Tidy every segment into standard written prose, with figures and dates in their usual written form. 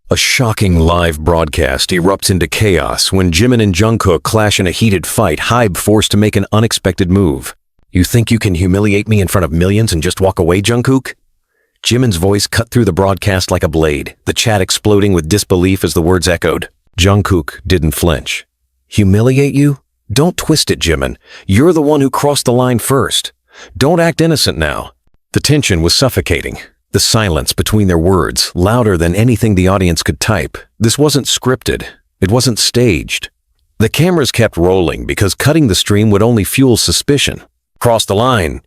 A shocking live broadcast erupts into chaos when Jimin and Jungkook clash in a heated fight, HYBE forced to make an unexpected move. You think you can humiliate me in front of millions and just walk away, Jungkook? Jimin's voice cut through the broadcast like a blade, the chat exploding with disbelief as the words echoed. Jungkook didn't flinch. Humiliate you? Don't twist it, Jimin. You're the one who crossed the line first. Don't act innocent now. The tension was suffocating. The silence between their words, louder than anything the audience could type. This wasn't scripted. It wasn't staged. The cameras kept rolling because cutting the stream would only fuel suspicion. Cross the line,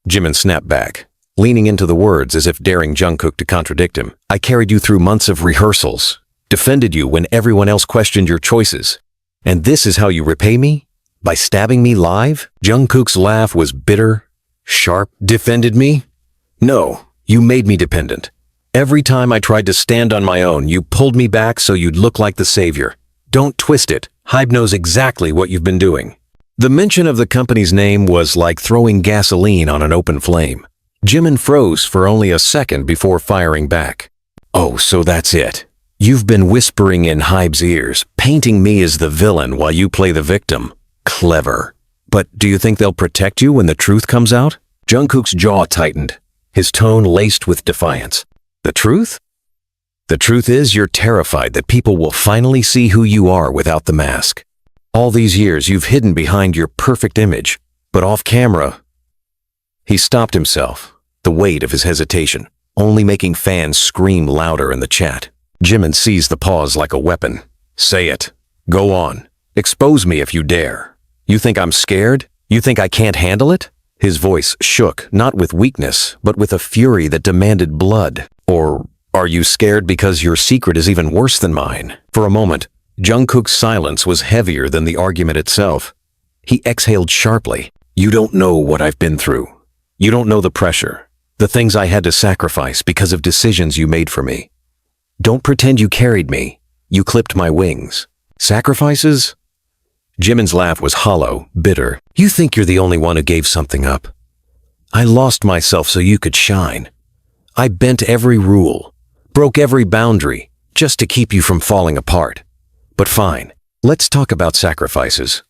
Jimin snapped back, leaning into the words as if daring Jungkook to contradict him. I carried you through months of rehearsals, defended you when everyone else questioned your choices. And this is how you repay me? By stabbing me live? Jungkook's laugh was bitter, sharp. Defended me? No. You made me dependent. Every time I tried to stand on my own, you pulled me back so you'd look like the savior. Don't twist it. HYBE knows exactly what you've been doing. The mention of the company's name was like throwing gasoline on an open flame. Jimin froze for only a second before firing back. Oh, so that's it. You've been whispering in HYBE's ears, painting me as the villain while you play the victim. Clever. But do you think they'll protect you when the truth comes out? Jungkook's jaw tightened, his tone laced with defiance. The truth? The truth is you're terrified that people will finally see who you are without the mask. All these years you've hidden behind your perfect image, but off camera. He stopped himself, the weight of his hesitation, only making fans scream louder in the chat. Jimin seized the pause like a weapon. Say it. Go on. Expose me if you dare. You think I'm scared? You think I can't handle it? His voice shook, not with weakness, but with a fury that demanded blood. Or are you scared because your secret is even worse than mine? For a moment, Jungkook's silence was heavier than the argument itself. He exhaled sharply. You don't know what I've been through. You don't know the pressure, the things I had to sacrifice because of decisions you made for me. Don't pretend you carried me. You clipped my wings. Sacrifices? Jimin's laugh was hollow, bitter. You think you're the only one who gave something up. I lost myself so you could shine. I bent every rule, broke every boundary, just to keep you from falling apart. But fine, let's talk about sacrifices.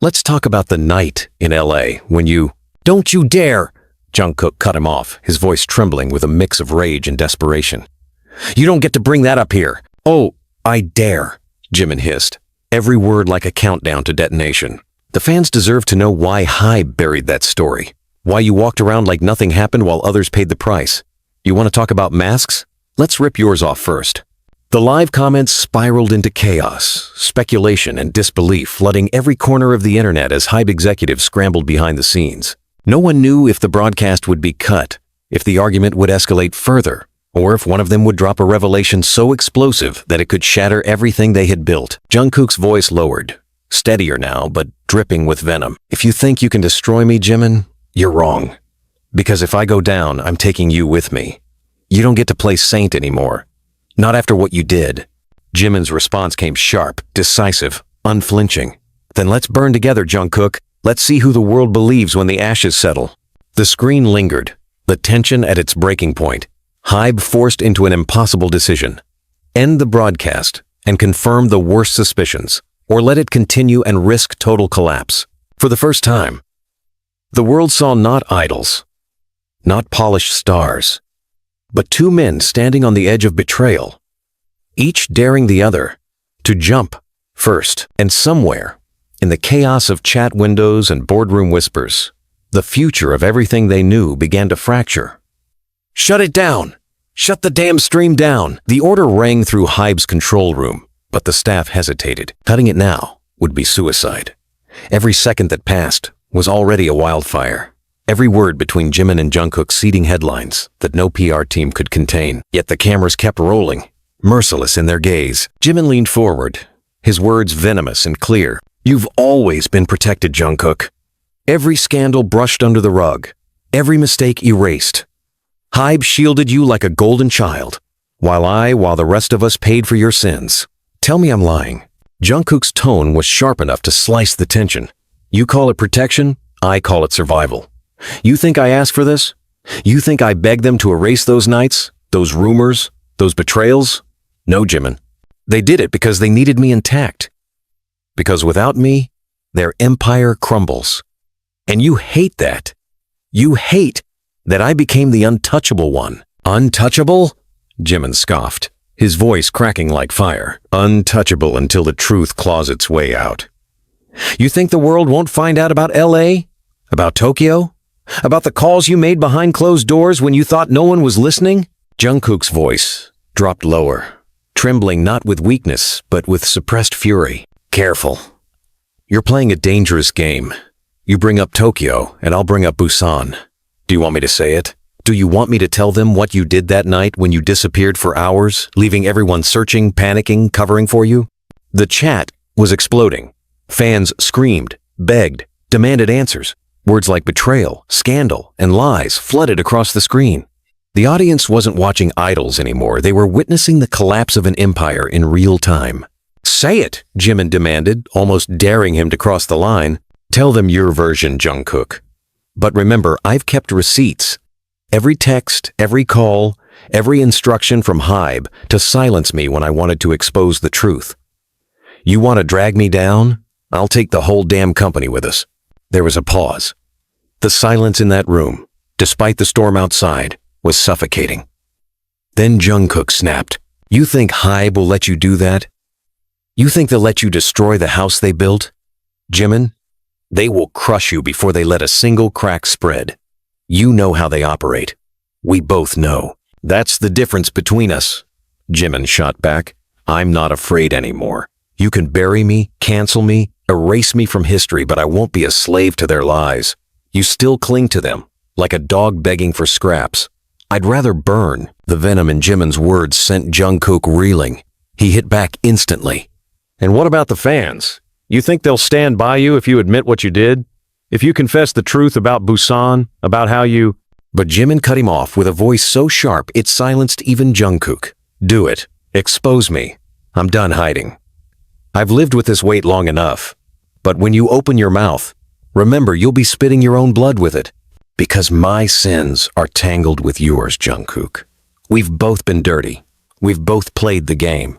Let's talk about the night in LA when you— Don't you dare! Jungkook cut him off, his voice trembling with a mix of rage and desperation. You don't get to bring that up here. Oh, I dare, Jimin hissed, every word like a countdown to detonation. The fans deserve to know why HYBE buried that story, why you walked around like nothing happened while others paid the price. You want to talk about masks? Let's rip yours off first. The live comments spiraled into chaos, speculation and disbelief flooding every corner of the internet as HYBE executives scrambled behind the scenes. No one knew if the broadcast would be cut, if the argument would escalate further, or if one of them would drop a revelation so explosive that it could shatter everything they had built. Jungkook's voice lowered, steadier now, but dripping with venom. If you think you can destroy me, Jimin, you're wrong. Because if I go down, I'm taking you with me. You don't get to play saint anymore. Not after what you did. Jimin's response came sharp, decisive, unflinching. Then let's burn together, Jungkook. Let's see who the world believes when the ashes settle. The screen lingered, the tension at its breaking point. HYBE forced into an impossible decision. End the broadcast and confirm the worst suspicions, or let it continue and risk total collapse. For the first time, the world saw not idols, not polished stars, but two men standing on the edge of betrayal, each daring the other to jump first. And somewhere, in the chaos of chat windows and boardroom whispers, the future of everything they knew began to fracture. Shut it down! Shut the damn stream down! The order rang through HYBE's control room, but the staff hesitated. Cutting it now would be suicide. Every second that passed was already a wildfire. Every word between Jimin and Jungkook seeding headlines that no PR team could contain. Yet the cameras kept rolling, merciless in their gaze. Jimin leaned forward, his words venomous and clear. You've always been protected, Jungkook. Every scandal brushed under the rug, every mistake erased. HYBE shielded you like a golden child, while the rest of us paid for your sins. Tell me I'm lying. Jungkook's tone was sharp enough to slice the tension. You call it protection, I call it survival. You think I asked for this? You think I begged them to erase those nights, those rumors, those betrayals? No, Jimin. They did it because they needed me intact. Because without me, their empire crumbles. And you hate that. You hate that I became the untouchable one. Untouchable? Jimin scoffed, his voice cracking like fire. Untouchable until the truth claws its way out. You think the world won't find out about LA? About Tokyo? About the calls you made behind closed doors when you thought no one was listening? Jungkook's voice dropped lower, trembling not with weakness, but with suppressed fury. Careful. You're playing a dangerous game. You bring up Tokyo, and I'll bring up Busan. Do you want me to say it? Do you want me to tell them what you did that night when you disappeared for hours, leaving everyone searching, panicking, covering for you? The chat was exploding. Fans screamed, begged, demanded answers. Words like betrayal, scandal, and lies flooded across the screen. The audience wasn't watching idols anymore. They were witnessing the collapse of an empire in real time. Say it, Jimin demanded, almost daring him to cross the line. Tell them your version, Jungkook. But remember, I've kept receipts. Every text, every call, every instruction from HYBE to silence me when I wanted to expose the truth. You want to drag me down? I'll take the whole damn company with us. There was a pause. The silence in that room, despite the storm outside, was suffocating. Then Jungkook snapped. You think HYBE will let you do that? You think they'll let you destroy the house they built? Jimin, they will crush you before they let a single crack spread. You know how they operate. We both know. That's the difference between us. Jimin shot back. I'm not afraid anymore. You can bury me, cancel me, erase me from history, but I won't be a slave to their lies. You still cling to them, like a dog begging for scraps. I'd rather burn. The venom in Jimin's words sent Jungkook reeling. He hit back instantly. And what about the fans? You think they'll stand by you if you admit what you did? If you confess the truth about Busan, about how you... But Jimin cut him off with a voice so sharp it silenced even Jungkook. Do it. Expose me. I'm done hiding. I've lived with this weight long enough. But when you open your mouth, remember you'll be spitting your own blood with it. Because my sins are tangled with yours, Jungkook. We've both been dirty. We've both played the game.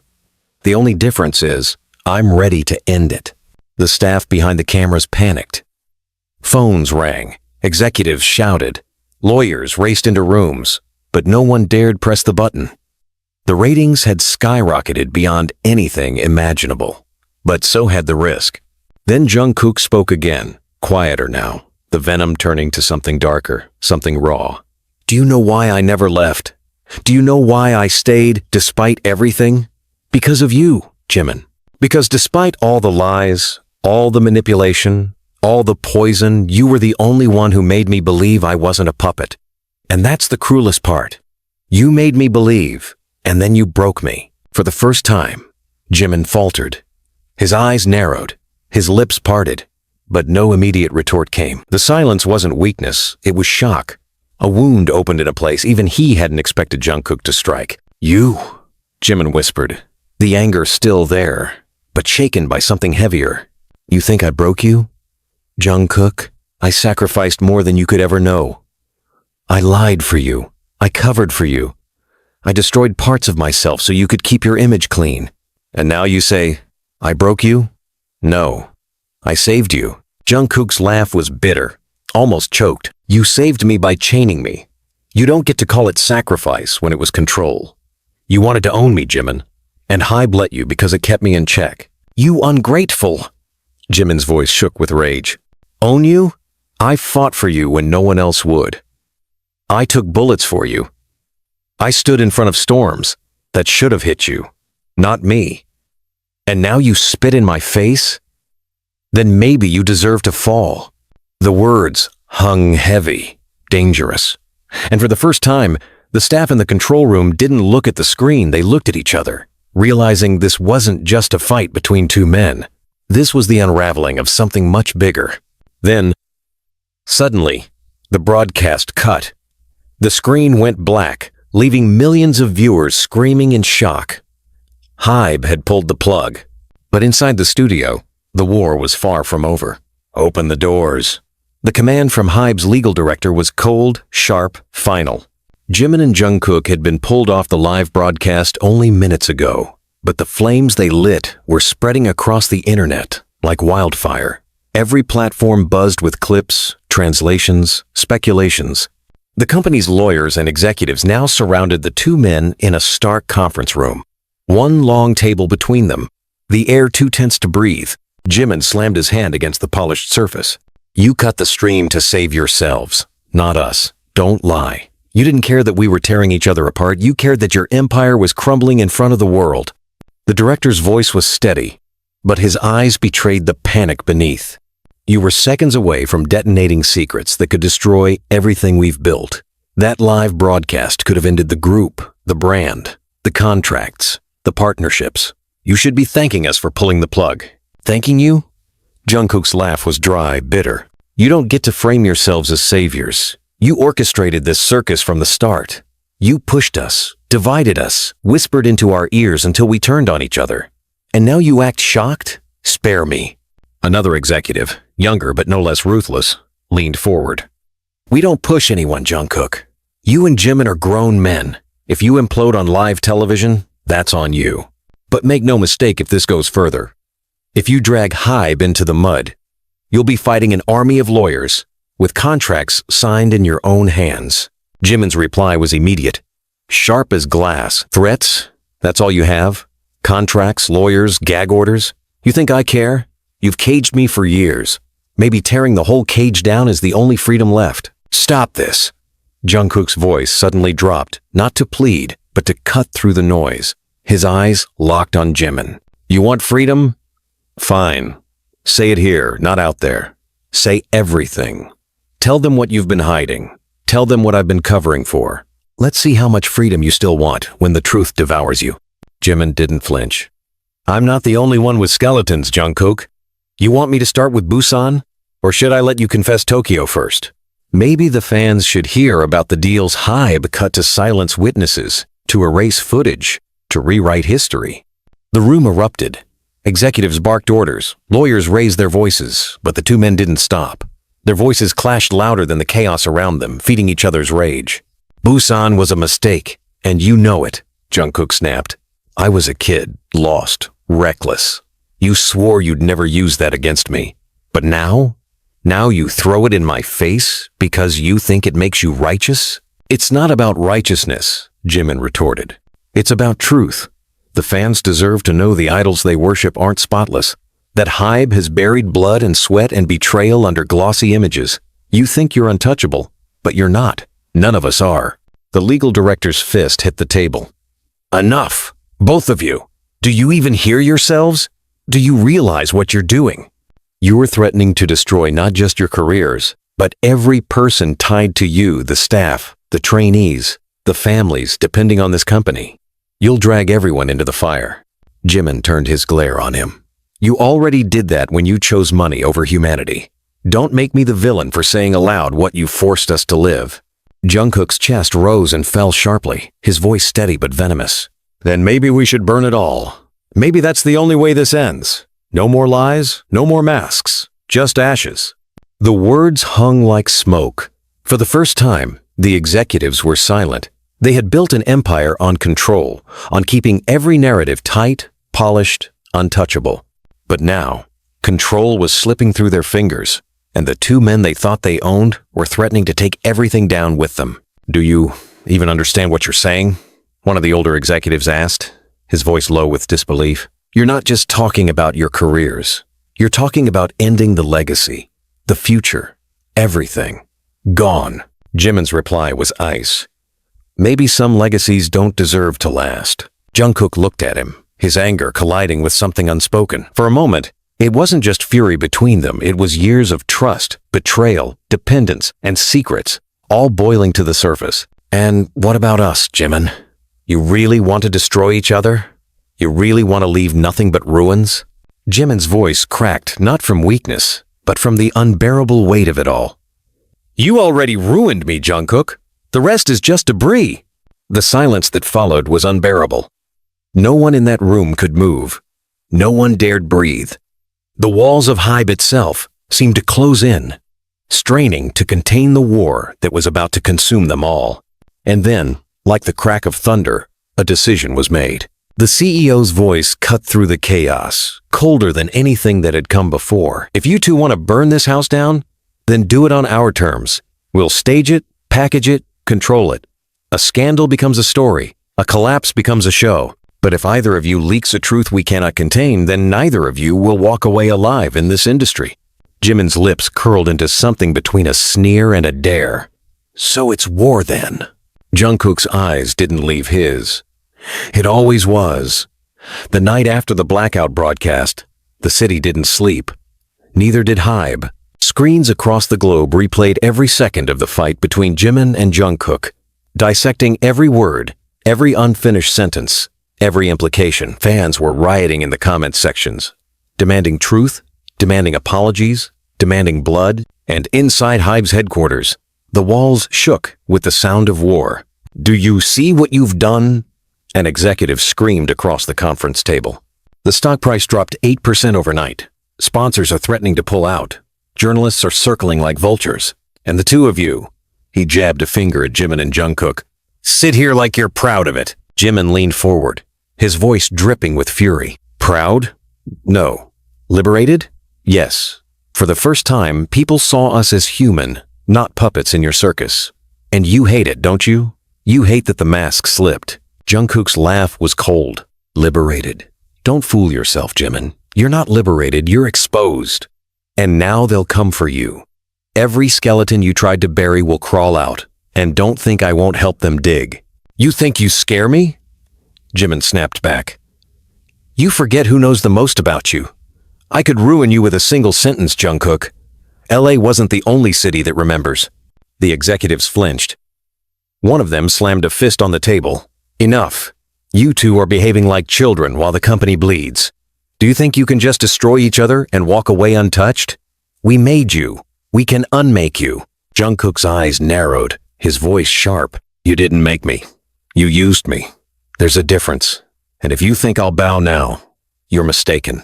The only difference is, I'm ready to end it. The staff behind the cameras panicked. Phones rang. Executives shouted. Lawyers raced into rooms, but no one dared press the button. The ratings had skyrocketed beyond anything imaginable, but so had the risk. Then Jungkook spoke again, quieter now, the venom turning to something darker, something raw. Do you know why I never left? Do you know why I stayed despite everything? Because of you, Jimin. Because despite all the lies, all the manipulation, all the poison, you were the only one who made me believe I wasn't a puppet. And that's the cruelest part. You made me believe, and then you broke me. For the first time, Jimin faltered. His eyes narrowed, his lips parted, but no immediate retort came. The silence wasn't weakness, it was shock. A wound opened in a place even he hadn't expected Jungkook to strike. You, Jimin whispered, the anger still there, but shaken by something heavier. You think I broke you? Jungkook, I sacrificed more than you could ever know. I lied for you. I covered for you. I destroyed parts of myself so you could keep your image clean. And now you say, I broke you? No. I saved you. Jungkook's laugh was bitter, almost choked. You saved me by chaining me. You don't get to call it sacrifice when it was control. You wanted to own me, Jimin, and HYBE let you because it kept me in check. You ungrateful! Jimin's voice shook with rage. Own you? I fought for you when no one else would. I took bullets for you. I stood in front of storms that should have hit you, not me. And now you spit in my face? Then maybe you deserve to fall. The words hung heavy, dangerous. And for the first time, the staff in the control room didn't look at the screen, they looked at each other, realizing this wasn't just a fight between two men. This was the unraveling of something much bigger. Then, suddenly, the broadcast cut. The screen went black, leaving millions of viewers screaming in shock. HYBE had pulled the plug. But inside the studio, the war was far from over. Open the doors. The command from HYBE's legal director was cold, sharp, final. Jimin and Jungkook had been pulled off the live broadcast only minutes ago, but the flames they lit were spreading across the internet like wildfire. Every platform buzzed with clips, translations, speculations. The company's lawyers and executives now surrounded the two men in a stark conference room. One long table between them, the air too tense to breathe. Jimin slammed his hand against the polished surface. You cut the stream to save yourselves, not us. Don't lie. You didn't care that we were tearing each other apart. You cared that your empire was crumbling in front of the world. The director's voice was steady, but his eyes betrayed the panic beneath. You were seconds away from detonating secrets that could destroy everything we've built. That live broadcast could have ended the group, the brand, the contracts, the partnerships. You should be thanking us for pulling the plug. Thanking you? Jungkook's laugh was dry, bitter. You don't get to frame yourselves as saviors. You orchestrated this circus from the start. You pushed us, divided us, whispered into our ears until we turned on each other. And now you act shocked? Spare me. Another executive, younger but no less ruthless, leaned forward. We don't push anyone, Jungkook. You and Jimin are grown men. If you implode on live television, that's on you. But make no mistake if this goes further. If you drag HYBE into the mud, you'll be fighting an army of lawyers with contracts signed in your own hands. Jimin's reply was immediate, sharp as glass. Threats? That's all you have? Contracts, lawyers, gag orders? You think I care? You've caged me for years. Maybe tearing the whole cage down is the only freedom left. Stop this. Jungkook's voice suddenly dropped, not to plead, but to cut through the noise. His eyes locked on Jimin. You want freedom? Fine. Say it here, not out there. Say everything. Tell them what you've been hiding. Tell them what I've been covering for. Let's see how much freedom you still want when the truth devours you. Jimin didn't flinch. I'm not the only one with skeletons, Jungkook. You want me to start with Busan? Or should I let you confess Tokyo first? Maybe the fans should hear about the deals HYBE cut to silence witnesses, to erase footage, to rewrite history. The room erupted. Executives barked orders, lawyers raised their voices, but the two men didn't stop. Their voices clashed louder than the chaos around them, feeding each other's rage. Busan was a mistake, and you know it, Jungkook snapped. I was a kid, lost, reckless. You swore you'd never use that against me. But now? Now you throw it in my face because you think it makes you righteous? It's not about righteousness, Jimin retorted. It's about truth. The fans deserve to know the idols they worship aren't spotless. That HYBE has buried blood and sweat and betrayal under glossy images. You think you're untouchable, but you're not. None of us are. The legal director's fist hit the table. Enough, both of you. Do you even hear yourselves? Do you realize what you're doing? You are threatening to destroy not just your careers, but every person tied to you, the staff, the trainees, the families depending on this company. You'll drag everyone into the fire. Jimin turned his glare on him. You already did that when you chose money over humanity. Don't make me the villain for saying aloud what you forced us to live. Jungkook's chest rose and fell sharply, his voice steady but venomous. Then maybe we should burn it all. Maybe that's the only way this ends. No more lies, no more masks, just ashes. The words hung like smoke. For the first time, the executives were silent. They had built an empire on control, on keeping every narrative tight, polished, untouchable. But now, control was slipping through their fingers, and the two men they thought they owned were threatening to take everything down with them. Do you even understand what you're saying? One of the older executives asked, his voice low with disbelief. You're not just talking about your careers. You're talking about ending the legacy, the future, everything. Gone. Jimin's reply was ice. Maybe some legacies don't deserve to last. Jungkook looked at him, his anger colliding with something unspoken. For a moment, it wasn't just fury between them, it was years of trust, betrayal, dependence, and secrets, all boiling to the surface. And what about us, Jimin? You really want to destroy each other? You really want to leave nothing but ruins? Jimin's voice cracked not from weakness, but from the unbearable weight of it all. You already ruined me, Jungkook. The rest is just debris. The silence that followed was unbearable. No one in that room could move. No one dared breathe. The walls of HYBE itself seemed to close in, straining to contain the war that was about to consume them all. And then, like the crack of thunder, a decision was made. The CEO's voice cut through the chaos, colder than anything that had come before. If you two want to burn this house down, then do it on our terms. We'll stage it, package it, control it. A scandal becomes a story. A collapse becomes a show. But if either of you leaks a truth we cannot contain, then neither of you will walk away alive in this industry. Jimin's lips curled into something between a sneer and a dare. So it's war then. Jungkook's eyes didn't leave his. It always was. The night after the blackout broadcast, the city didn't sleep. Neither did HYBE. Screens across the globe replayed every second of the fight between Jimin and Jungkook, dissecting every word, every unfinished sentence, every implication. Fans were rioting in the comment sections, demanding truth, demanding apologies, demanding blood, and inside HYBE's headquarters, the walls shook with the sound of war. "Do you see what you've done?" An executive screamed across the conference table. The stock price dropped 8% overnight. Sponsors are threatening to pull out. Journalists are circling like vultures. And the two of you, he jabbed a finger at Jimin and Jungkook, sit here like you're proud of it. Jimin leaned forward, his voice dripping with fury. Proud? No. Liberated? Yes. For the first time, people saw us as human, not puppets in your circus. And you hate it, don't you? You hate that the mask slipped. Jungkook's laugh was cold. Liberated. Don't fool yourself, Jimin. You're not liberated, you're exposed. And now they'll come for you. Every skeleton you tried to bury will crawl out, and don't think I won't help them dig. You think you scare me? Jimin snapped back. You forget who knows the most about you. I could ruin you with a single sentence, Jungkook. LA wasn't the only city that remembers. The executives flinched. One of them slammed a fist on the table. Enough. You two are behaving like children while the company bleeds. Do you think you can just destroy each other and walk away untouched? We made you. We can unmake you. Jungkook's eyes narrowed, his voice sharp. You didn't make me. You used me. There's a difference. And if you think I'll bow now, you're mistaken.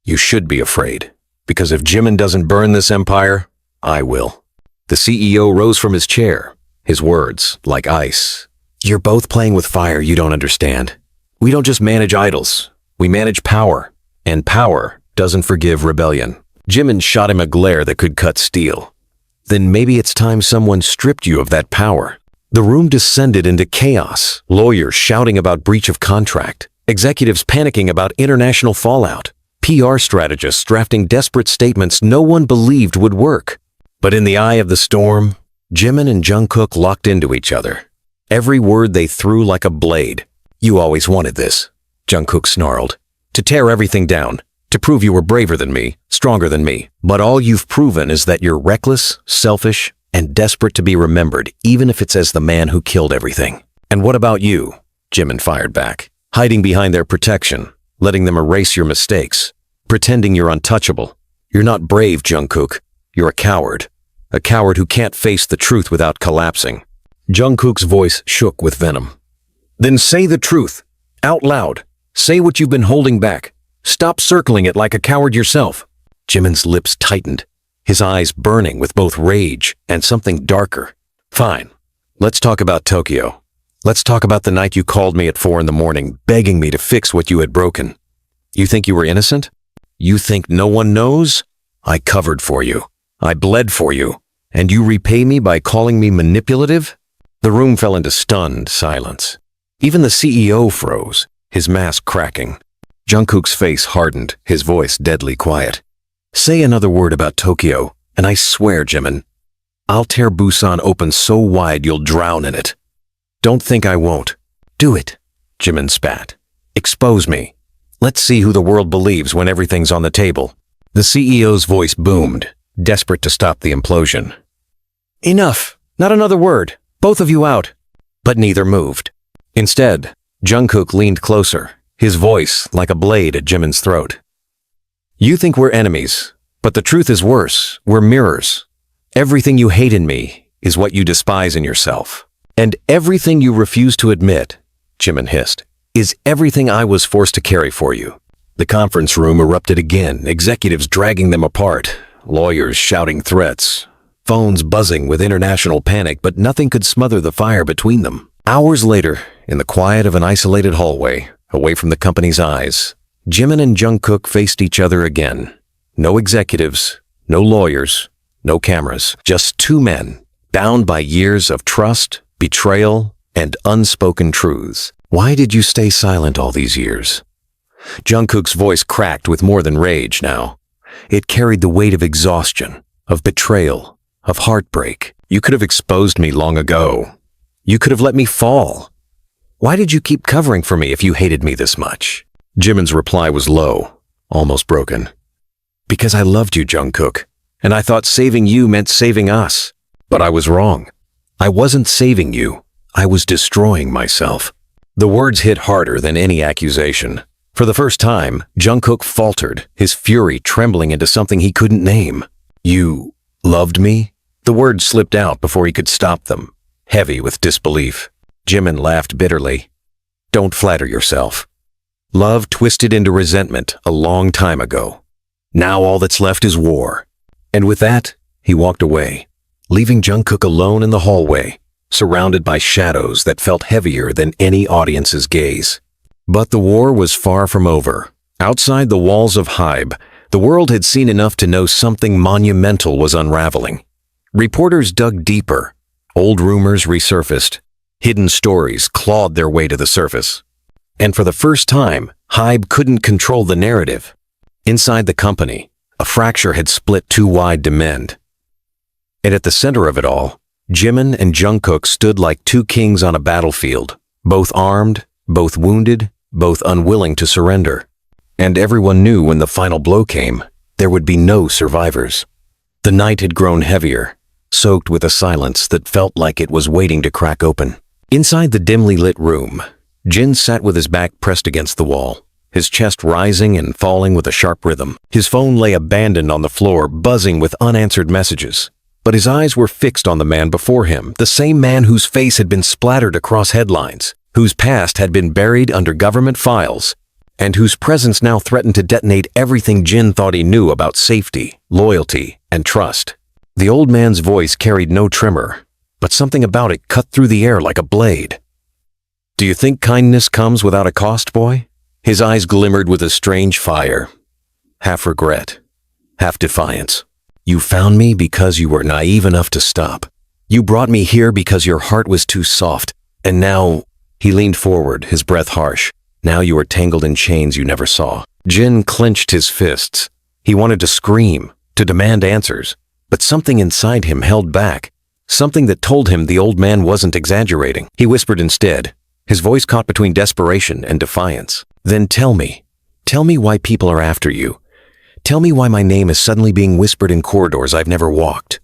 You should be afraid, because if Jimin doesn't burn this empire, I will. The CEO rose from his chair, his words like ice. You're both playing with fire you don't understand. We don't just manage idols. We manage power, and power doesn't forgive rebellion. Jimin shot him a glare that could cut steel. Then maybe it's time someone stripped you of that power. The room descended into chaos, lawyers shouting about breach of contract, executives panicking about international fallout, PR strategists drafting desperate statements no one believed would work. But in the eye of the storm, Jimin and Jungkook locked into each other. Every word they threw like a blade. You always wanted this, Jungkook snarled. To tear everything down, to prove you were braver than me, stronger than me. But all you've proven is that you're reckless, selfish, and desperate to be remembered, even if it's as the man who killed everything. And what about you? Jimin fired back, hiding behind their protection, letting them erase your mistakes, pretending you're untouchable. You're not brave, Jungkook. You're a coward who can't face the truth without collapsing. Jungkook's voice shook with venom. Then say the truth, out loud. Say what you've been holding back. Stop circling it like a coward yourself. Jimin's lips tightened, his eyes burning with both rage and something darker. Fine. Let's talk about Tokyo. Let's talk about the night you called me at 4 a.m, begging me to fix what you had broken. You think you were innocent? You think no one knows? I covered for you. I bled for you. And you repay me by calling me manipulative? The room fell into stunned silence. Even the CEO froze, his mask cracking. Jungkook's face hardened, his voice deadly quiet. Say another word about Tokyo, and I swear, Jimin, I'll tear Busan open so wide you'll drown in it. Don't think I won't. Do it, Jimin spat. Expose me. Let's see who the world believes when everything's on the table. The CEO's voice boomed, desperate to stop the implosion. Enough. Not another word. Both of you out. But neither moved. Instead, Jungkook leaned closer, his voice like a blade at Jimin's throat. You think we're enemies, but the truth is worse. We're mirrors. Everything you hate in me is what you despise in yourself. And everything you refuse to admit, Jimin hissed, is everything I was forced to carry for you. The conference room erupted again, executives dragging them apart, lawyers shouting threats. phones buzzing with international panic, but nothing could smother the fire between them. Hours later, in the quiet of an isolated hallway, away from the company's eyes, Jimin and Jungkook faced each other again. No executives, no lawyers, no cameras, just two men, bound by years of trust, betrayal, and unspoken truths. Why did you stay silent all these years? Jungkook's voice cracked with more than rage now. It carried the weight of exhaustion, of betrayal, of heartbreak. You could have exposed me long ago. You could have let me fall. Why did you keep covering for me if you hated me this much? Jimin's reply was low, almost broken. Because I loved you, Jungkook, and I thought saving you meant saving us. But I was wrong. I wasn't saving you. I was destroying myself. The words hit harder than any accusation. For the first time, Jungkook faltered, his fury trembling into something he couldn't name. You loved me? The words slipped out before he could stop them, heavy with disbelief. Jimin laughed bitterly. Don't flatter yourself. Love twisted into resentment a long time ago. Now all that's left is war. And with that, he walked away, leaving Jungkook alone in the hallway, surrounded by shadows that felt heavier than any audience's gaze. But the war was far from over. Outside the walls of HYBE, the world had seen enough to know something monumental was unraveling. Reporters dug deeper. Old rumors resurfaced. Hidden stories clawed their way to the surface. And for the first time, HYBE couldn't control the narrative. Inside the company, a fracture had split too wide to mend. And at the center of it all, Jimin and Jungkook stood like two kings on a battlefield, both armed, both wounded, both unwilling to surrender. And everyone knew when the final blow came, there would be no survivors. The night had grown heavier, soaked with a silence that felt like it was waiting to crack open. Inside the dimly lit room, Jin sat with his back pressed against the wall, his chest rising and falling with a sharp rhythm. His phone lay abandoned on the floor, buzzing with unanswered messages. But his eyes were fixed on the man before him, the same man whose face had been splattered across headlines, whose past had been buried under government files, and whose presence now threatened to detonate everything Jin thought he knew about safety, loyalty, and trust. The old man's voice carried no tremor, but something about it cut through the air like a blade. Do you think kindness comes without a cost, boy? His eyes glimmered with a strange fire, half regret, half defiance. You found me because you were naive enough to stop. You brought me here because your heart was too soft, and now... He leaned forward, his breath harsh. Now you are tangled in chains you never saw. Jin clenched his fists. He wanted to scream, to demand answers, but something inside him held back, something that told him the old man wasn't exaggerating. He whispered instead, his voice caught between desperation and defiance. Then tell me why people are after you. Tell me why my name is suddenly being whispered in corridors I've never walked.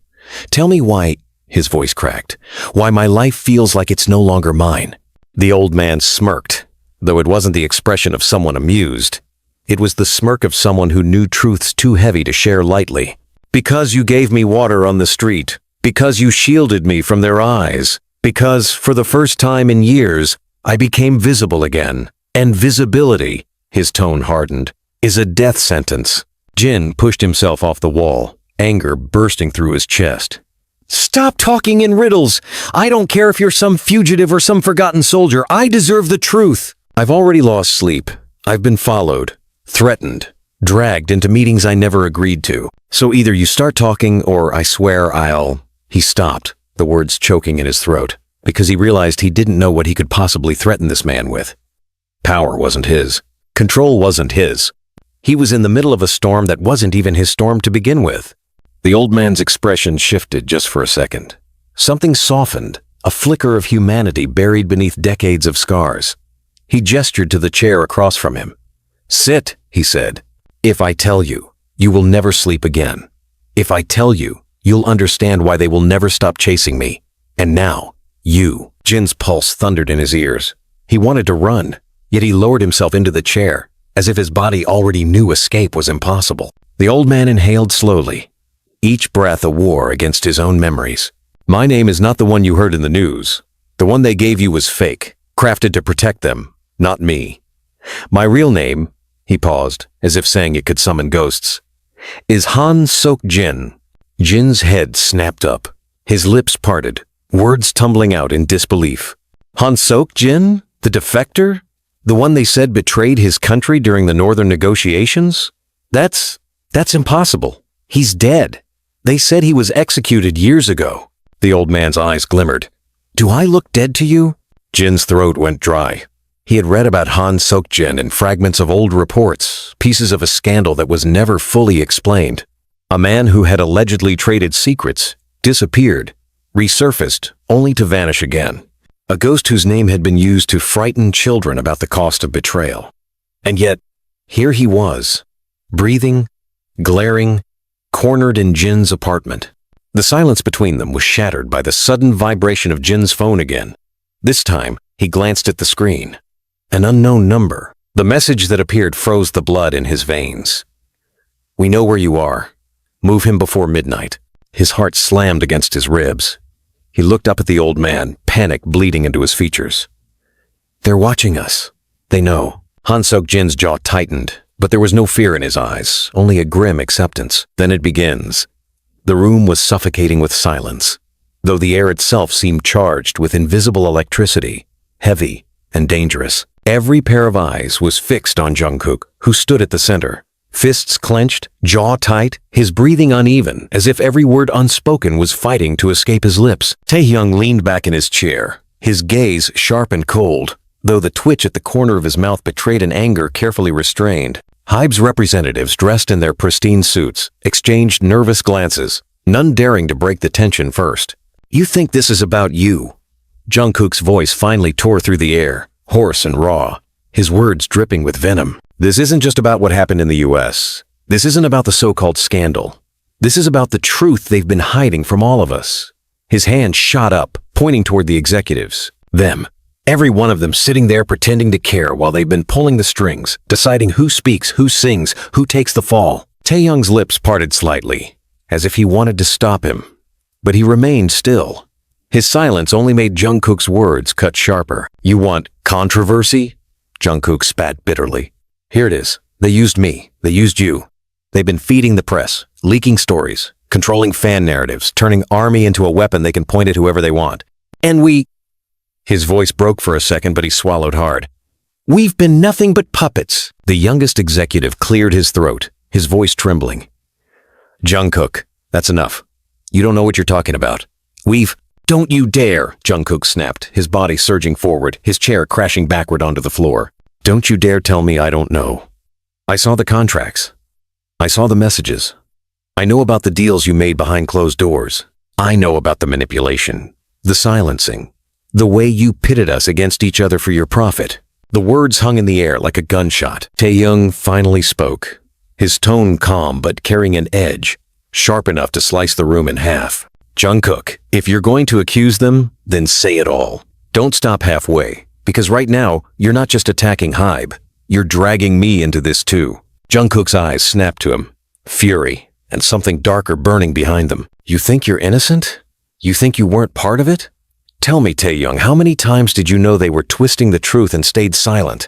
Tell me why, his voice cracked, why my life feels like it's no longer mine. The old man smirked, though it wasn't the expression of someone amused. It was the smirk of someone who knew truths too heavy to share lightly. Because you gave me water on the street, because you shielded me from their eyes, because, for the first time in years, I became visible again. And visibility, his tone hardened, is a death sentence. Jin pushed himself off the wall, anger bursting through his chest. Stop talking in riddles! I don't care if you're some fugitive or some forgotten soldier. I deserve the truth. I've already lost sleep. I've been followed, threatened, dragged into meetings I never agreed to. So either you start talking or I swear I'll... He stopped, the words choking in his throat, because he realized he didn't know what he could possibly threaten this man with. Power wasn't his. Control wasn't his. He was in the middle of a storm that wasn't even his storm to begin with. The old man's expression shifted just for a second. Something softened, a flicker of humanity buried beneath decades of scars. He gestured to the chair across from him. Sit, he said. If I tell you, you will never sleep again. If I tell you, you'll understand why they will never stop chasing me. And now, you. Jin's pulse thundered in his ears. He wanted to run, yet he lowered himself into the chair, as if his body already knew escape was impossible. The old man inhaled slowly, each breath a war against his own memories. My name is not the one you heard in the news. The one they gave you was fake, crafted to protect them, not me. My real name, he paused, as if saying it could summon ghosts, is Han Sok Jin. Jin's head snapped up. His lips parted, words tumbling out in disbelief. Hansok Jin? The defector? The one they said betrayed his country during the northern negotiations? That's impossible. He's dead. They said he was executed years ago. The old man's eyes glimmered. Do I look dead to you? Jin's throat went dry. He had read about Han Sok-jin in fragments of old reports, pieces of a scandal that was never fully explained. A man who had allegedly traded secrets, disappeared, resurfaced, only to vanish again. A ghost whose name had been used to frighten children about the cost of betrayal. And yet, here he was, breathing, glaring, cornered in Jin's apartment. The silence between them was shattered by the sudden vibration of Jin's phone again. This time, he glanced at the screen. An unknown number. The message that appeared froze the blood in his veins. We know where you are. Move him before midnight. His heart slammed against his ribs. He looked up at the old man, panic bleeding into his features. They're watching us. They know. Han Sok-jin's jaw tightened, but there was no fear in his eyes, only a grim acceptance. Then it begins. The room was suffocating with silence, though the air itself seemed charged with invisible electricity, heavy and dangerous. Every pair of eyes was fixed on Jungkook, who stood at the center. Fists clenched, jaw tight, his breathing uneven, as if every word unspoken was fighting to escape his lips. Taehyung leaned back in his chair, his gaze sharp and cold, though the twitch at the corner of his mouth betrayed an anger carefully restrained. HYBE's representatives, dressed in their pristine suits, exchanged nervous glances, none daring to break the tension first. You think this is about you? Jungkook's voice finally tore through the air, hoarse and raw, his words dripping with venom. This isn't just about what happened in the US. This isn't about the so-called scandal. This is about the truth they've been hiding from all of us. His hand shot up, pointing toward the executives. Them. Every one of them sitting there pretending to care while they've been pulling the strings, deciding who speaks, who sings, who takes the fall. Taehyung's lips parted slightly, as if he wanted to stop him. But he remained still. His silence only made Jungkook's words cut sharper. You want controversy? Jungkook spat bitterly. Here it is. They used me. They used you. They've been feeding the press, leaking stories, controlling fan narratives, turning army into a weapon they can point at whoever they want. And we... His voice broke for a second, but he swallowed hard. We've been nothing but puppets. The youngest executive cleared his throat, his voice trembling. Jungkook, that's enough. You don't know what you're talking about. Don't you dare, Jungkook snapped, his body surging forward, his chair crashing backward onto the floor. Don't you dare tell me I don't know. I saw the contracts. I saw the messages. I know about the deals you made behind closed doors. I know about the manipulation, the silencing, the way you pitted us against each other for your profit. The words hung in the air like a gunshot. Taehyung finally spoke, his tone calm but carrying an edge, sharp enough to slice the room in half. Jungkook, if you're going to accuse them, then say it all. Don't stop halfway. Because right now, you're not just attacking HYBE, you're dragging me into this too. Jungkook's eyes snapped to him, fury, and something darker burning behind them. You think you're innocent? You think you weren't part of it? Tell me, Taehyung, how many times did you know they were twisting the truth and stayed silent?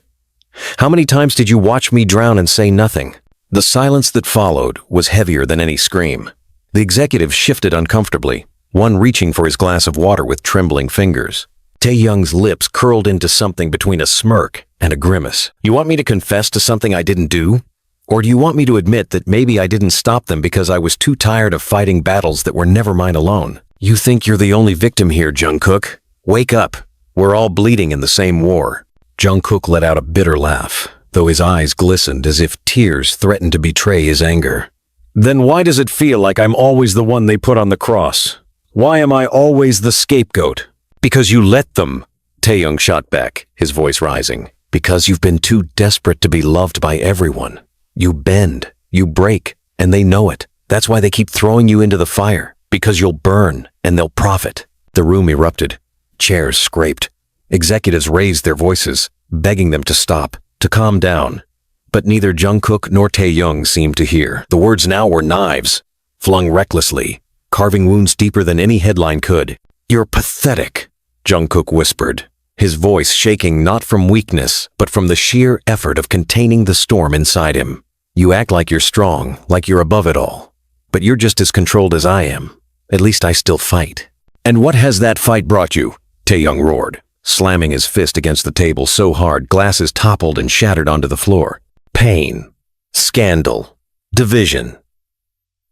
How many times did you watch me drown and say nothing? The silence that followed was heavier than any scream. The executive shifted uncomfortably, one reaching for his glass of water with trembling fingers. Taehyung's lips curled into something between a smirk and a grimace. You want me to confess to something I didn't do? Or do you want me to admit that maybe I didn't stop them because I was too tired of fighting battles that were never mine alone? You think you're the only victim here, Jungkook? Wake up. We're all bleeding in the same war. Jungkook let out a bitter laugh, though his eyes glistened as if tears threatened to betray his anger. Then why does it feel like I'm always the one they put on the cross? Why am I always the scapegoat? Because you let them, Taehyung shot back, his voice rising. Because you've been too desperate to be loved by everyone. You bend, you break, and they know it. That's why they keep throwing you into the fire. Because you'll burn, and they'll profit. The room erupted. Chairs scraped. Executives raised their voices, begging them to stop, to calm down. But neither Jungkook nor Taehyung seemed to hear. The words now were knives, flung recklessly, carving wounds deeper than any headline could. You're pathetic, Jungkook whispered, his voice shaking not from weakness, but from the sheer effort of containing the storm inside him. You act like you're strong, like you're above it all. but you're just as controlled as I am. At least I still fight." "And what has that fight brought you?" Taehyung roared, slamming his fist against the table so hard glasses toppled and shattered onto the floor. "Pain, scandal, division.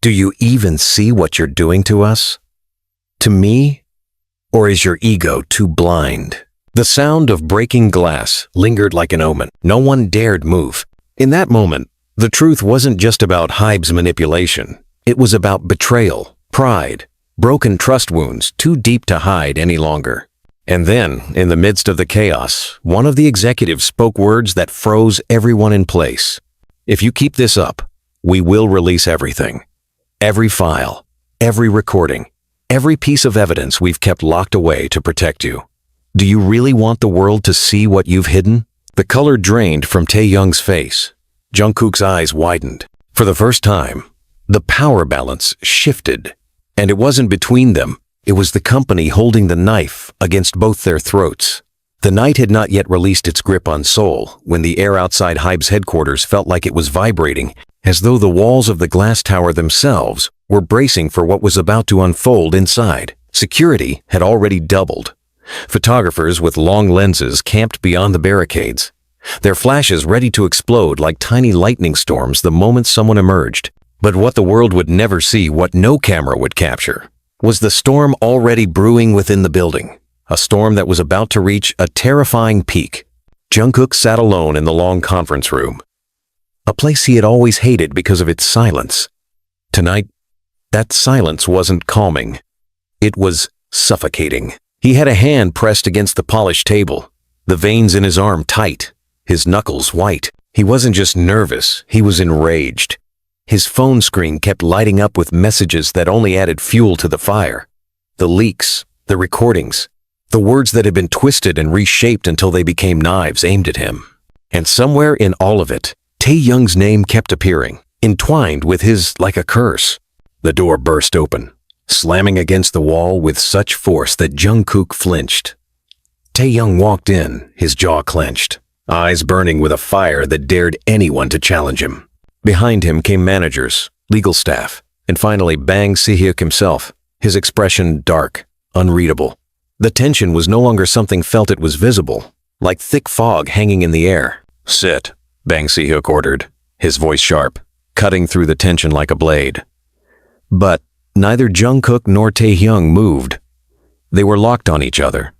Do you even see what you're doing to us? To me? Or is your ego too blind?" The sound of breaking glass lingered like an omen. No one dared move. In that moment, the truth wasn't just about HYBE's manipulation. It was about betrayal, pride, broken trust wounds too deep to hide any longer. And then, in the midst of the chaos, one of the executives spoke words that froze everyone in place. "If you keep this up, we will release everything. Every file, every recording, every piece of evidence we've kept locked away to protect you. Do you really want the world to see what you've hidden?" The color drained from Taehyung's face. Jungkook's eyes widened. For the first time, the power balance shifted. And it wasn't between them. It was the company holding the knife against both their throats. The night had not yet released its grip on Seoul when the air outside HYBE's headquarters felt like it was vibrating, as though the walls of the glass tower themselves were bracing for what was about to unfold inside. Security had already doubled. Photographers with long lenses camped beyond the barricades, their flashes ready to explode like tiny lightning storms the moment someone emerged. But what the world would never see, what no camera would capture, was the storm already brewing within the building, a storm that was about to reach a terrifying peak. Jungkook sat alone in the long conference room, a place he had always hated because of its silence. Tonight, that silence wasn't calming. It was suffocating. He had a hand pressed against the polished table, the veins in his arm tight, his knuckles white. He wasn't just nervous, he was enraged. His phone screen kept lighting up with messages that only added fuel to the fire. The leaks, the recordings, the words that had been twisted and reshaped until they became knives aimed at him. And somewhere in all of it, Taehyung's name kept appearing, entwined with his like a curse. The door burst open, slamming against the wall with such force that Jungkook flinched. Taehyung walked in, his jaw clenched, eyes burning with a fire that dared anyone to challenge him. Behind him came managers, legal staff, and finally Bang Si-hyuk himself, his expression dark, unreadable. The tension was no longer something felt, it was visible, like thick fog hanging in the air. "Sit," Bang Si-hyuk ordered, his voice sharp, cutting through the tension like a blade. But neither Jungkook nor Taehyung moved. They were locked on each other,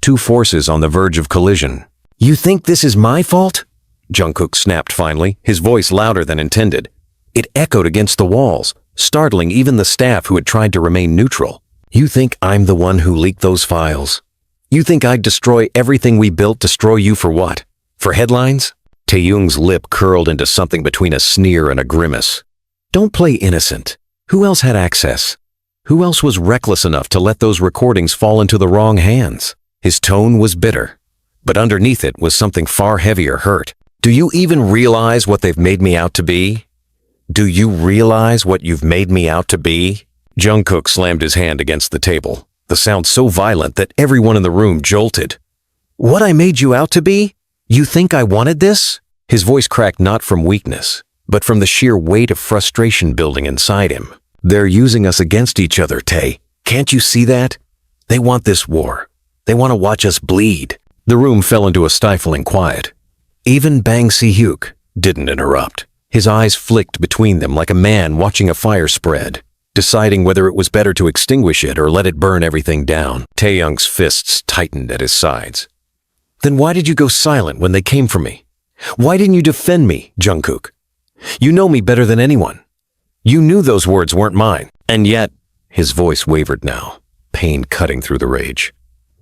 two forces on the verge of collision. "You think this is my fault?" Jungkook snapped finally, his voice louder than intended. It echoed against the walls, startling even the staff who had tried to remain neutral. "You think I'm the one who leaked those files? You think I'd destroy everything we built, destroy you for what? For headlines?" Taehyung's lip curled into something between a sneer and a grimace. "Don't play innocent. Who else had access? Who else was reckless enough to let those recordings fall into the wrong hands?" His tone was bitter, but underneath it was something far heavier, hurt. "Do you even realize what they've made me out to be? Do you realize what you've made me out to be?" Jungkook slammed his hand against the table, the sound so violent that everyone in the room jolted. "What I made you out to be? You think I wanted this?" His voice cracked not from weakness, but from the sheer weight of frustration building inside him. "They're using us against each other, Tae. Can't you see that? They want this war. They want to watch us bleed." The room fell into a stifling quiet. Even Bang Si-hyuk didn't interrupt. His eyes flicked between them like a man watching a fire spread, deciding whether it was better to extinguish it or let it burn everything down. Taehyung's fists tightened at his sides. "Then why did you go silent when they came for me? Why didn't you defend me, Jungkook? You know me better than anyone. You knew those words weren't mine, and yet," his voice wavered now, pain cutting through the rage.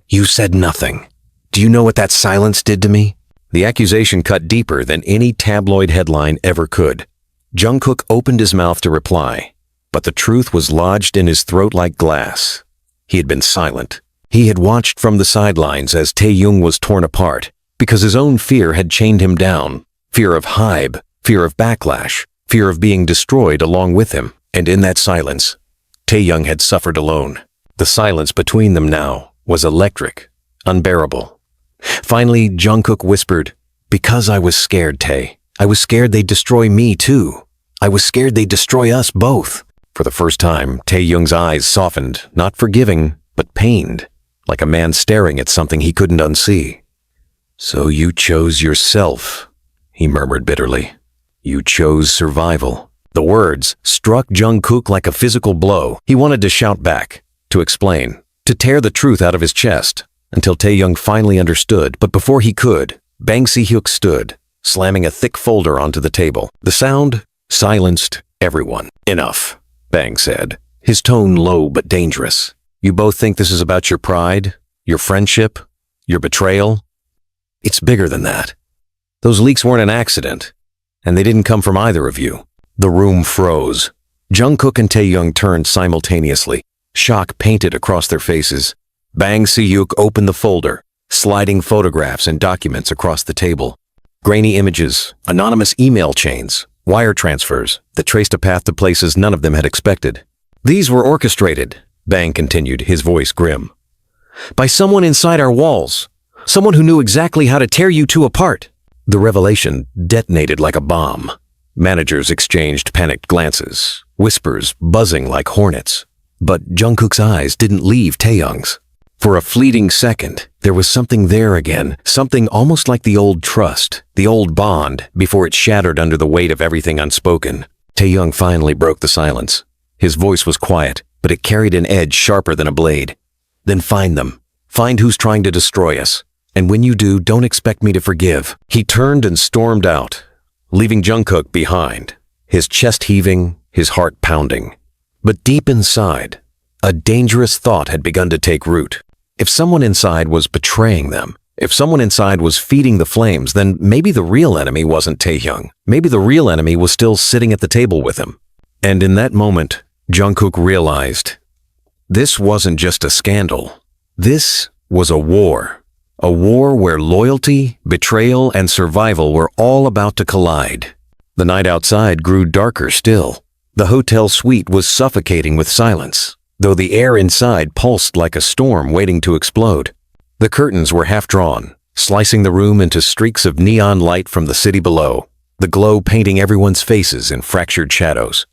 "You said nothing. Do you know what that silence did to me?" The accusation cut deeper than any tabloid headline ever could. Jungkook opened his mouth to reply, but the truth was lodged in his throat like glass. He had been silent. He had watched from the sidelines as Taehyung was torn apart, because his own fear had chained him down. Fear of HYBE, fear of backlash, fear of being destroyed along with him. And in that silence, Taehyung had suffered alone. The silence between them now was electric, unbearable. Finally, Jungkook whispered, "Because I was scared, Tae. I was scared they'd destroy me too. I was scared they'd destroy us both." For the first time, Taehyung's eyes softened, not forgiving, but pained, like a man staring at something he couldn't unsee. "So you chose yourself," he murmured bitterly. "You chose survival." The words struck Jungkook like a physical blow. He wanted to shout back, to explain, to tear the truth out of his chest, until Taehyung finally understood. But before he could, Bang Si-hyuk stood, slamming a thick folder onto the table. The sound silenced everyone. "Enough," Bang said, his tone low but dangerous. "You both think this is about your pride, your friendship, your betrayal? It's bigger than that. Those leaks weren't an accident, and they didn't come from either of you." The room froze. Jungkook and Taehyung turned simultaneously, shock painted across their faces. Bang Si-hyuk opened the folder, sliding photographs and documents across the table. Grainy images, anonymous email chains, wire transfers that traced a path to places none of them had expected. "These were orchestrated," Bang continued, his voice grim, "by someone inside our walls, someone who knew exactly how to tear you two apart." The revelation detonated like a bomb. Managers exchanged panicked glances, whispers buzzing like hornets. But Jungkook's eyes didn't leave Taehyung's. For a fleeting second, there was something there again, something almost like the old trust, the old bond, before it shattered under the weight of everything unspoken. Taehyung finally broke the silence. His voice was quiet, but it carried an edge sharper than a blade. "Then find them. Find who's trying to destroy us. And when you do, don't expect me to forgive." He turned and stormed out, leaving Jungkook behind, his chest heaving, his heart pounding. But deep inside, a dangerous thought had begun to take root. If someone inside was betraying them, if someone inside was feeding the flames, then maybe the real enemy wasn't Taehyung. Maybe the real enemy was still sitting at the table with him. And in that moment, Jungkook realized this wasn't just a scandal. This was a war. A war where loyalty, betrayal, and survival were all about to collide. The night outside grew darker still. The hotel suite was suffocating with silence, though the air inside pulsed like a storm waiting to explode. The curtains were half-drawn, slicing the room into streaks of neon light from the city below, the glow painting everyone's faces in fractured shadows.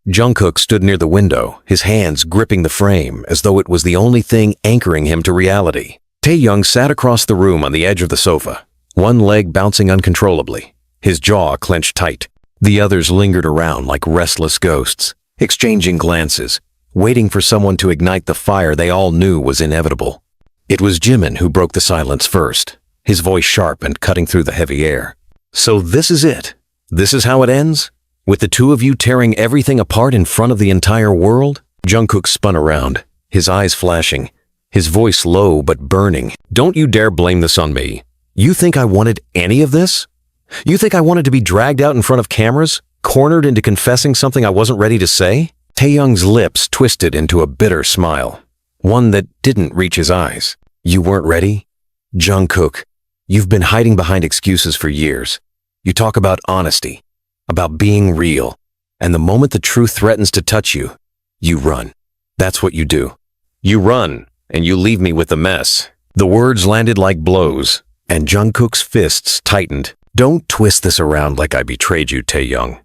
Jungkook stood near the window, his hands gripping the frame as though it was the only thing anchoring him to reality. Taehyung sat across the room on the edge of the sofa, one leg bouncing uncontrollably, his jaw clenched tight. The others lingered around like restless ghosts, exchanging glances, waiting for someone to ignite the fire they all knew was inevitable. It was Jimin who broke the silence first, his voice sharp and cutting through the heavy air. "So this is it? This is how it ends? With the two of you tearing everything apart in front of the entire world?" Jungkook spun around, his eyes flashing, his voice low but burning. "Don't you dare blame this on me. You think I wanted any of this? You think I wanted to be dragged out in front of cameras, cornered into confessing something I wasn't ready to say?" Taehyung's lips twisted into a bitter smile, one that didn't reach his eyes. "You weren't ready? Jungkook, you've been hiding behind excuses for years. You talk about honesty, about being real, and the moment the truth threatens to touch you, you run. That's what you do. You run, and you leave me with the mess." The words landed like blows, and Jungkook's fists tightened. "Don't twist this around like I betrayed you, Taehyung.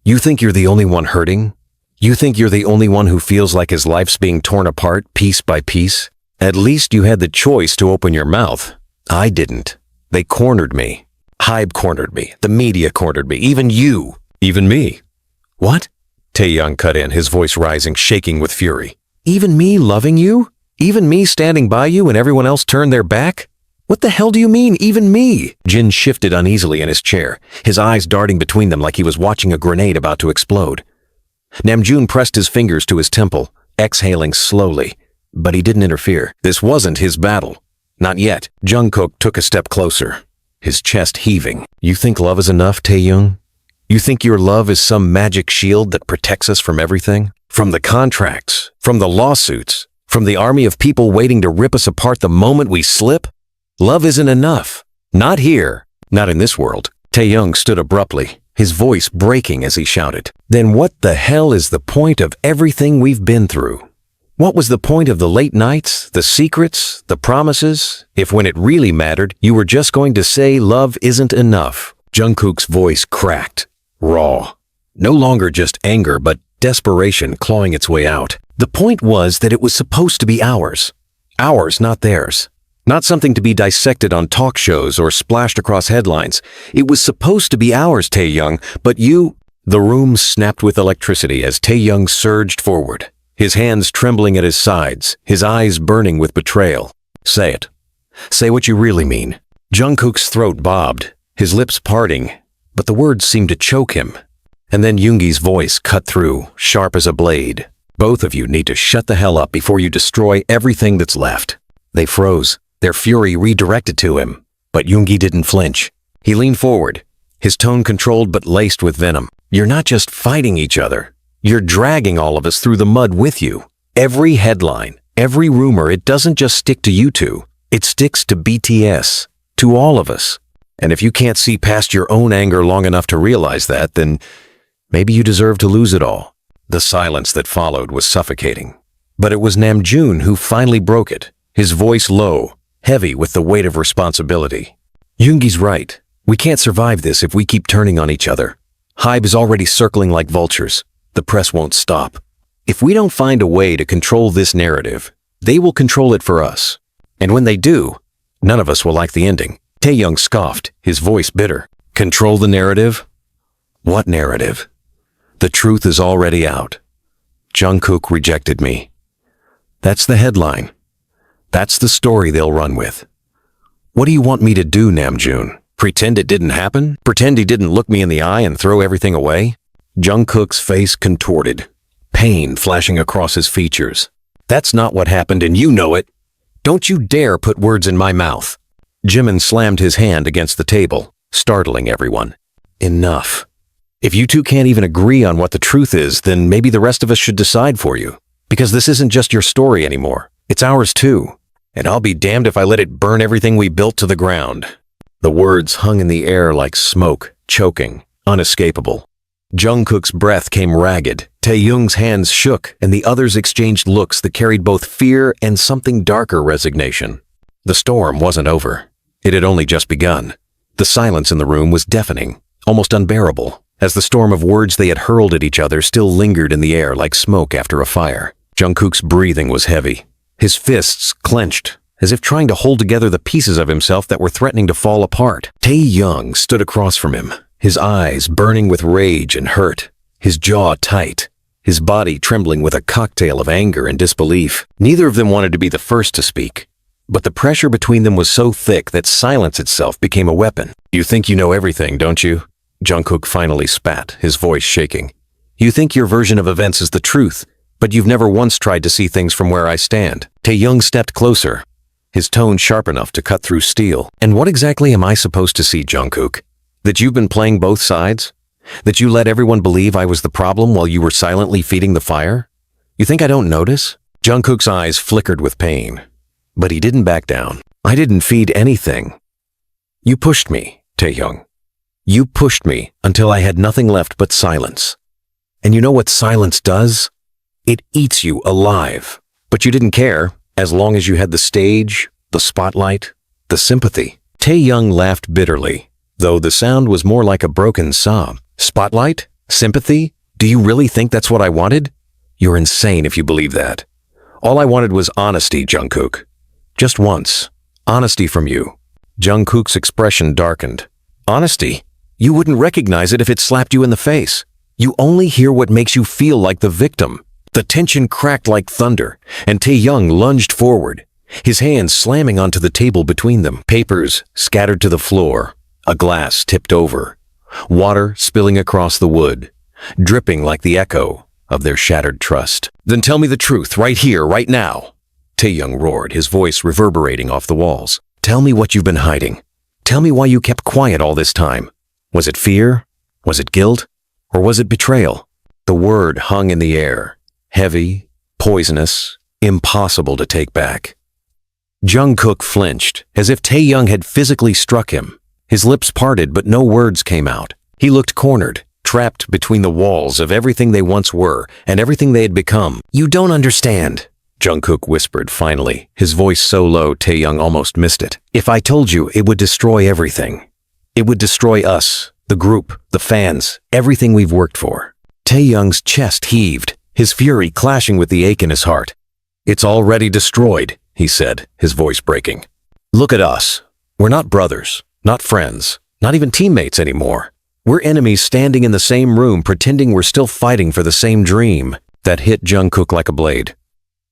You think you're the only one hurting? You think you're the only one who feels like his life's being torn apart piece by piece? At least you had the choice to open your mouth. I didn't. They cornered me. HYBE cornered me. The media cornered me. Even you. Even me." "What?" Taehyung cut in, his voice rising, shaking with fury. "Even me loving you? Even me standing by you when everyone else turned their back? What the hell do you mean, even me?" Jin shifted uneasily in his chair, his eyes darting between them like he was watching a grenade about to explode. Namjoon pressed his fingers to his temple, exhaling slowly, but he didn't interfere. This wasn't his battle. Not yet. Jungkook took a step closer, his chest heaving. "You think love is enough, Taehyung? You think your love is some magic shield that protects us from everything? From the contracts, from the lawsuits, from the army of people waiting to rip us apart the moment we slip? Love isn't enough. Not here. Not in this world." Taehyung stood abruptly, his voice breaking as he shouted. "Then what the hell is the point of everything we've been through? What was the point of the late nights, the secrets, the promises, if when it really mattered, you were just going to say love isn't enough?" Jungkook's voice cracked, raw. No longer just anger, but desperation clawing its way out. The point was that it was supposed to be ours. Ours, not theirs. Not something to be dissected on talk shows or splashed across headlines. It was supposed to be ours, Taehyung, but you... The room snapped with electricity as Taehyung surged forward, his hands trembling at his sides, his eyes burning with betrayal. Say it. Say what you really mean. Jungkook's throat bobbed, his lips parting, but the words seemed to choke him. And then Yoongi's voice cut through, sharp as a blade. Both of you need to shut the hell up before you destroy everything that's left. They froze, their fury redirected to him, but Yoongi didn't flinch. He leaned forward, his tone controlled but laced with venom. You're not just fighting each other. You're dragging all of us through the mud with you. Every headline, every rumor, it doesn't just stick to you two. It sticks to BTS, to all of us. And if you can't see past your own anger long enough to realize that, then maybe you deserve to lose it all. The silence that followed was suffocating. But it was Namjoon who finally broke it, his voice low, heavy with the weight of responsibility. Yoongi's right. We can't survive this if we keep turning on each other. HYBE is already circling like vultures. The press won't stop. If we don't find a way to control this narrative, they will control it for us. And when they do, none of us will like the ending. Taehyung scoffed, his voice bitter. Control the narrative? What narrative? The truth is already out. Jungkook rejected me. That's the headline. That's the story they'll run with. What do you want me to do, Namjoon? Pretend it didn't happen? Pretend he didn't look me in the eye and throw everything away? Jungkook's face contorted, pain flashing across his features. That's not what happened and you know it. Don't you dare put words in my mouth. Jimin slammed his hand against the table, startling everyone. Enough. If you two can't even agree on what the truth is, then maybe the rest of us should decide for you. Because this isn't just your story anymore. It's ours too. And I'll be damned if I let it burn everything we built to the ground. The words hung in the air like smoke, choking, unescapable. Jungkook's breath came ragged, Taehyung's hands shook, and the others exchanged looks that carried both fear and something darker resignation. The storm wasn't over. It had only just begun. The silence in the room was deafening, almost unbearable, as the storm of words they had hurled at each other still lingered in the air like smoke after a fire. Jungkook's breathing was heavy, his fists clenched, as if trying to hold together the pieces of himself that were threatening to fall apart. Taehyung stood across from him, his eyes burning with rage and hurt, his jaw tight, his body trembling with a cocktail of anger and disbelief. Neither of them wanted to be the first to speak, but the pressure between them was so thick that silence itself became a weapon. You think you know everything, don't you? Jungkook finally spat, his voice shaking. You think your version of events is the truth, but you've never once tried to see things from where I stand. Taehyung stepped closer, his tone sharp enough to cut through steel. And what exactly am I supposed to see, Jungkook? That you've been playing both sides? That you let everyone believe I was the problem while you were silently feeding the fire? You think I don't notice? Jungkook's eyes flickered with pain, but he didn't back down. I didn't feed anything. You pushed me, Taehyung. You pushed me until I had nothing left but silence. And you know what silence does? It eats you alive. But you didn't care, as long as you had the stage, the spotlight, the sympathy. Taehyung laughed bitterly, though the sound was more like a broken sob. Spotlight? Sympathy? Do you really think that's what I wanted? You're insane if you believe that. All I wanted was honesty, Jungkook. Just once. Honesty from you. Jungkook's expression darkened. Honesty? You wouldn't recognize it if it slapped you in the face. You only hear what makes you feel like the victim. The tension cracked like thunder, and Taehyung lunged forward, his hands slamming onto the table between them. Papers scattered to the floor, a glass tipped over, water spilling across the wood, dripping like the echo of their shattered trust. Then tell me the truth, right here, right now, Taehyung roared, his voice reverberating off the walls. Tell me what you've been hiding. Tell me why you kept quiet all this time. Was it fear? Was it guilt? Or was it betrayal? The word hung in the air, heavy, poisonous, impossible to take back. Jungkook flinched, as if Taehyung had physically struck him. His lips parted, but no words came out. He looked cornered, trapped between the walls of everything they once were and everything they had become. You don't understand, Jungkook whispered finally, his voice so low Taehyung almost missed it. If I told you, it would destroy everything. It would destroy us, the group, the fans, everything we've worked for. Taehyung's chest heaved, his fury clashing with the ache in his heart. "It's already destroyed," he said, his voice breaking. "Look at us. We're not brothers, not friends, not even teammates anymore. We're enemies standing in the same room pretending we're still fighting for the same dream." That hit Jungkook like a blade.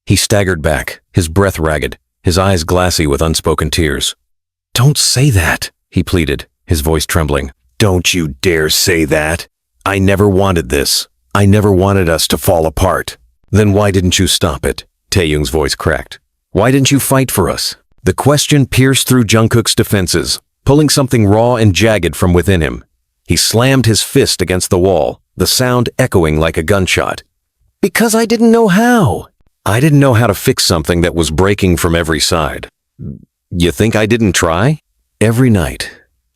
He staggered back, his breath ragged, his eyes glassy with unspoken tears. "Don't say that," he pleaded, his voice trembling. "Don't you dare say that. I never wanted this. I never wanted us to fall apart." "Then why didn't you stop it?" Taehyung's voice cracked. "Why didn't you fight for us?" The question pierced through Jungkook's defenses, pulling something raw and jagged from within him. He slammed his fist against the wall, the sound echoing like a gunshot. "Because I didn't know how. I didn't know how to fix something that was breaking from every side. You think I didn't try?" Every night,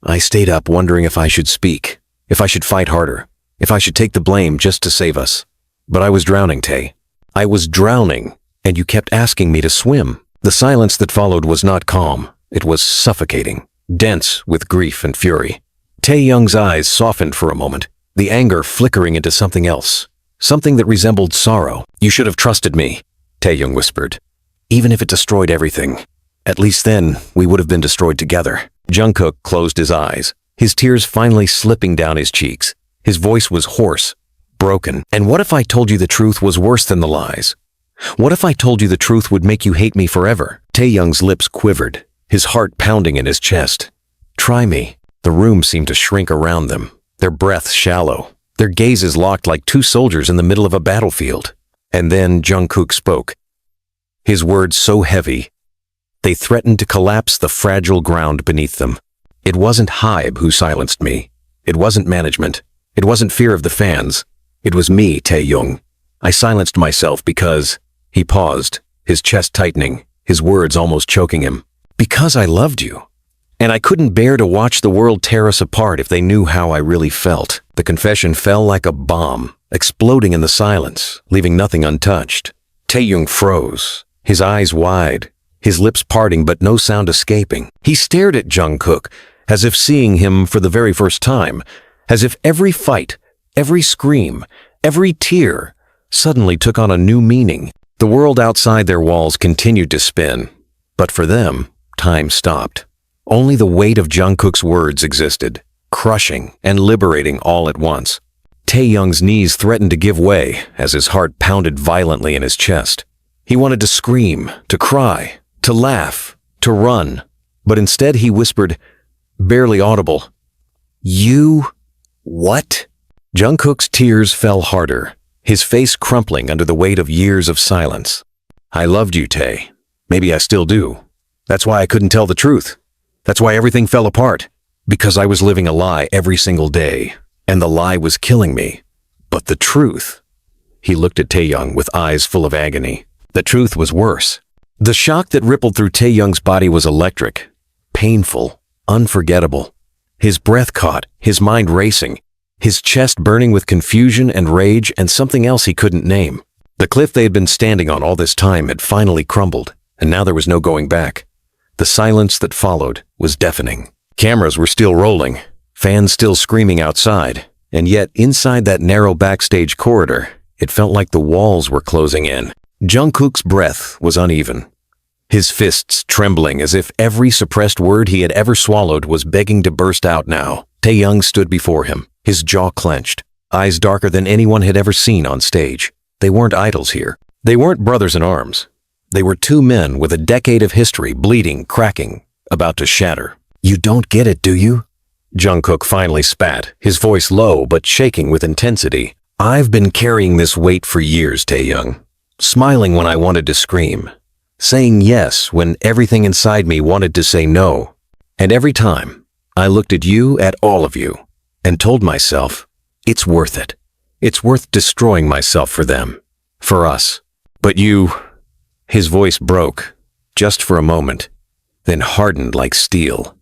I stayed up wondering if I should speak, if I should fight harder, if I should take the blame just to save us. But I was drowning, Tae. I was drowning, and you kept asking me to swim. The silence that followed was not calm. It was suffocating, dense with grief and fury. Taehyung's eyes softened for a moment, the anger flickering into something else. Something that resembled sorrow. "You should have trusted me," Taehyung whispered. "Even if it destroyed everything. At least then, we would have been destroyed together." Jungkook closed his eyes, his tears finally slipping down his cheeks. His voice was hoarse, broken. "And what if I told you the truth was worse than the lies? What if I told you the truth would make you hate me forever?" Taehyung's lips quivered, his heart pounding in his chest. "Try me." The room seemed to shrink around them, their breaths shallow, their gazes locked like two soldiers in the middle of a battlefield. And then Jungkook spoke. His words so heavy, they threatened to collapse the fragile ground beneath them. "It wasn't HYBE who silenced me. It wasn't management. It wasn't fear of the fans. It was me, Taehyung. I silenced myself because..." He paused, his chest tightening, his words almost choking him. "Because I loved you. And I couldn't bear to watch the world tear us apart if they knew how I really felt." The confession fell like a bomb, exploding in the silence, leaving nothing untouched. Taehyung froze, his eyes wide, his lips parting but no sound escaping. He stared at Jungkook, as if seeing him for the very first time, as if every fight, every scream, every tear suddenly took on a new meaning. The world outside their walls continued to spin, but for them, time stopped. Only the weight of Jungkook's words existed, crushing and liberating all at once. Taehyung's knees threatened to give way as his heart pounded violently in his chest. He wanted to scream, to cry, to laugh, to run, but instead he whispered, barely audible, "You... what?" Jungkook's tears fell harder, his face crumpling under the weight of years of silence. "I loved you, Tae. Maybe I still do. That's why I couldn't tell the truth. That's why everything fell apart. Because I was living a lie every single day, and the lie was killing me. But the truth..." He looked at Taehyung with eyes full of agony. The truth was worse. The shock that rippled through Taehyung's body was electric, painful, unforgettable. His breath caught, his mind racing, his chest burning with confusion and rage and something else he couldn't name. The cliff they had been standing on all this time had finally crumbled, and now there was no going back. The silence that followed was deafening. Cameras were still rolling, fans still screaming outside, and yet inside that narrow backstage corridor, it felt like the walls were closing in. Jungkook's breath was uneven, his fists trembling as if every suppressed word he had ever swallowed was begging to burst out now. Taehyung stood before him, his jaw clenched, eyes darker than anyone had ever seen on stage. They weren't idols here. They weren't brothers in arms. They were two men with a decade of history bleeding, cracking, about to shatter. "You don't get it, do you?" Jungkook finally spat, his voice low but shaking with intensity. "I've been carrying this weight for years, Taehyung. Smiling when I wanted to scream. Saying yes when everything inside me wanted to say no. And every time, I looked at you, at all of you, and told myself, it's worth it. It's worth destroying myself for them. For us. But you..." His voice broke, just for a moment, then hardened like steel.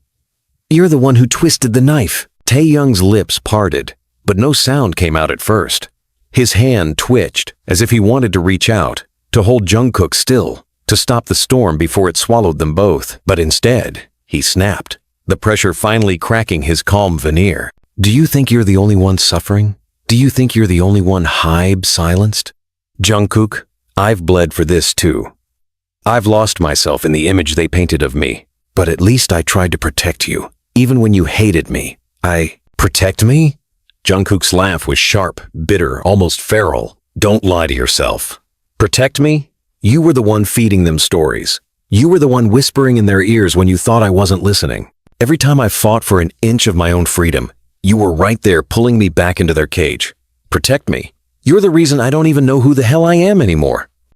"You're the one who twisted the knife." Taehyung's lips parted, but no sound came out at first. His hand twitched, as if he wanted to reach out, to hold Jungkook still, to stop the storm before it swallowed them both. But instead, he snapped, the pressure finally cracking his calm veneer. "Do you think you're the only one suffering? Do you think you're the only one HYBE silenced? Jungkook, I've bled for this too. I've lost myself in the image they painted of me, but at least I tried to protect you, even when you hated me. Protect me? Jungkook's laugh was sharp, bitter, almost feral. Don't lie to yourself. Protect me? You were the one feeding them stories. You were the one whispering in their ears when you thought I wasn't listening. Every time I fought for an inch of my own freedom, you were right there pulling me back into their cage. Protect me? You're the reason I don't even know who the hell I am anymore.